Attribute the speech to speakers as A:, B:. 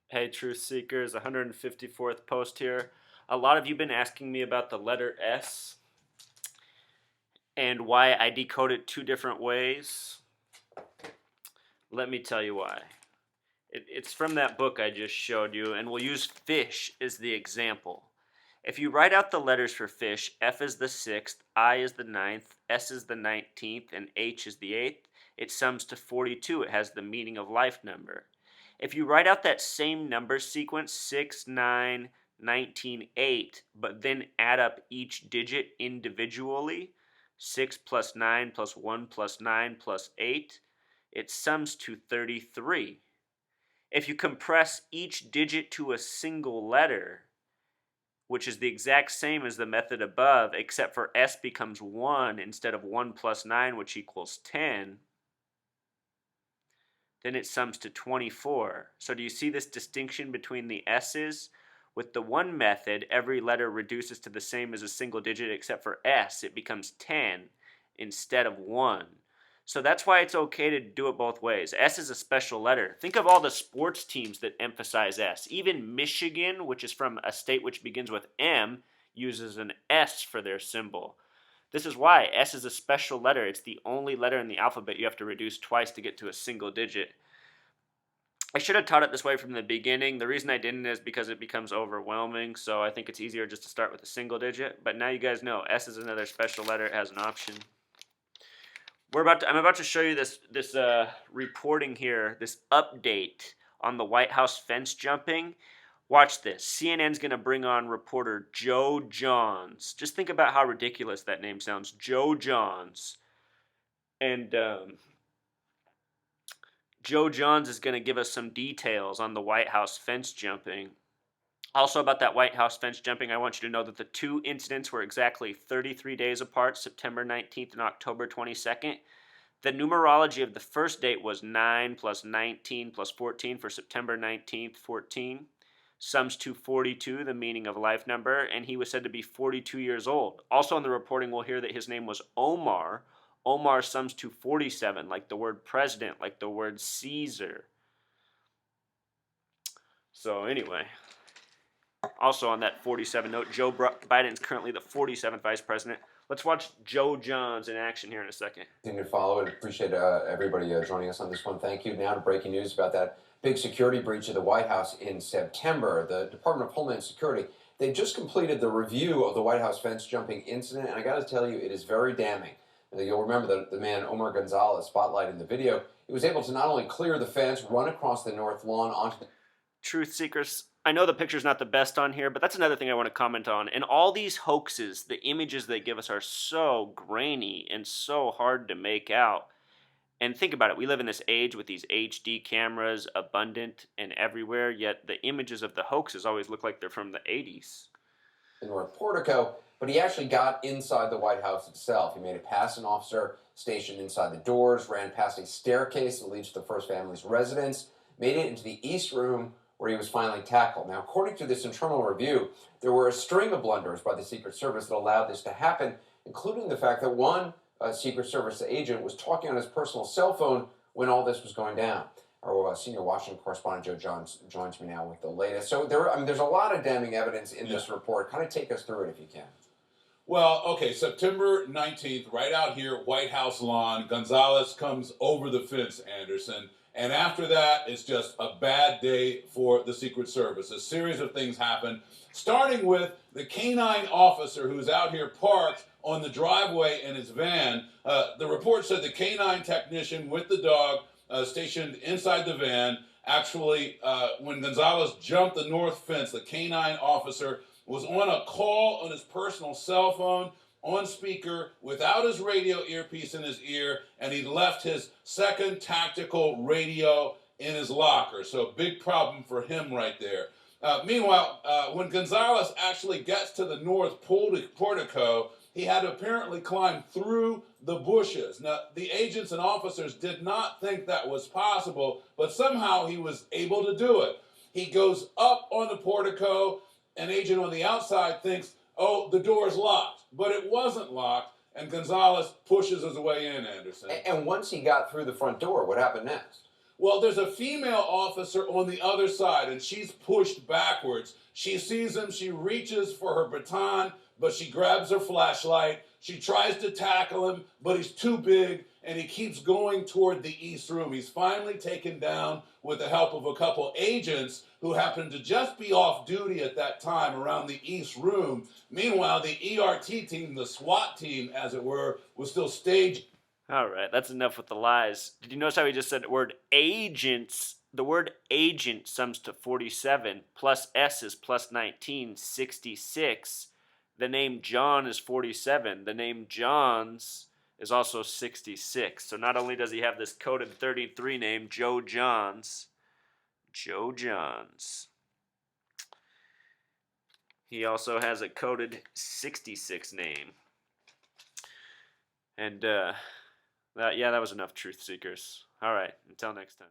A: Hey, Truth Seekers, 154th post here. A lot of you been asking me about the letter S and why I decode it two different ways. Let me tell you why. It's from that book I just showed you, and we'll use fish as the example. If you write out the letters for fish, F is the 6th, I is the ninth, S is the 19th, and H is the 8th, it sums to 42. It has the meaning of life number. If you write out that same number sequence, 6, 9, 19, 8, but then add up each digit individually, 6 plus 9 plus 1 plus 9 plus 8, it sums to 33. If you compress each digit to a single letter, which is the exact same as the method above, except for S becomes 1 instead of 1 plus 9, which equals 10, then it sums to 24. So do you see this distinction between the S's? With the one method, every letter reduces to the same as a single digit except for S. It becomes 10 instead of 1. So that's why it's okay to do it both ways. S is a special letter. Think of all the sports teams that emphasize S. Even Michigan, which is from a state which begins with M, uses an S for their symbol. This is why S is a special letter. It's the only letter in the alphabet you have to reduce twice to get to a single digit. I should have taught it this way from the beginning. The reason I didn't is because it becomes overwhelming, so I think it's easier just to start with a single digit. But now you guys know S is another special letter. It has an option. I'm about to show you this reporting here, this update on the White House fence jumping. Watch this. CNN's going to bring on reporter Joe Johns. Just think about how ridiculous that name sounds. Joe Johns. And Joe Johns is going to give us some details on the White House fence jumping. Also, about that White House fence jumping, I want you to know that the two incidents were exactly 33 days apart, September 19th and October 22nd. The numerology of the first date was 9 plus 19 plus 14 for September 19th, 14. Sums to 42, the meaning of life number, and he was said to be 42 years old. Also in the reporting, we'll hear that his name was Omar. Omar sums to 47, like the word president, like the word Caesar. So anyway, also on that 47 note, Joe Biden is currently the 47th vice president. Let's watch Joe Johns in action here in a second.
B: Continue to follow it. Appreciate everybody joining us on this one. Thank you. Now to breaking news about that big security breach of the White House in September. The Department of Homeland Security, they just completed the review of the White House fence jumping incident, and I got to tell you, it is very damning. You'll remember the man, Omar Gonzalez, spotlighted in the video. He was able to not only clear the fence, run across the north lawn onto the
A: Truth Seekers, I know the picture's not the best on here, but that's another thing I want to comment on. And all these hoaxes, the images they give us are so grainy and so hard to make out. And think about it, we live in this age with these HD cameras abundant and everywhere, yet the images of the hoaxes always look like they're from the 80s.
B: North portico, but he actually got inside the White House itself. He made it past an officer stationed inside the doors, ran past a staircase that leads to the first family's residence, made it into the East Room, where he was finally tackled. Now, according to this internal review, there were a string of blunders by the Secret Service that allowed this to happen, including the fact that one Secret Service agent was talking on his personal cell phone when all this was going down. Our senior Washington correspondent Joe Johns joins me now with the latest. So there's a lot of damning evidence in this report. Kind of take us through it if you can.
C: Well, okay, September 19th, right out here, White House lawn, Gonzalez comes over the fence, Anderson. And after that, it's just a bad day for the Secret Service. A series of things happen, starting with the canine officer who's out here parked on the driveway in his van. The report said the canine technician with the dog stationed inside the van, actually, when Gonzalez jumped the north fence, the canine officer was on a call on his personal cell phone, on speaker, without his radio earpiece in his ear, and he left his second tactical radio in his locker. So big problem for him right there. Meanwhile, when Gonzalez actually gets to the north portico, he had to apparently climb through the bushes. Now, the agents and officers did not think that was possible, but somehow he was able to do it. He goes up on the portico. An agent on the outside thinks, oh, the door's locked. But it wasn't locked, and Gonzalez pushes his way in, Anderson.
B: And once he got through the front door, what happened next?
C: Well, there's a female officer on the other side, and she's pushed backwards. She sees him, she reaches for her baton, but she grabs her flashlight. She tries to tackle him, but he's too big, and he keeps going toward the East Room. He's finally taken down with the help of a couple agents who happened to just be off duty at that time around the East Room. Meanwhile, the ERT team, the SWAT team, as it were, was still staging.
A: All right, that's enough with the lies. Did you notice how he just said the word agents? The word agent sums to 47, plus S is plus 19, 66. The name John is 47. The name Johns is also 66. So not only does he have this coded 33 name, Joe Johns, he also has a coded 66 name. And, that was enough, truth seekers. All right, until next time.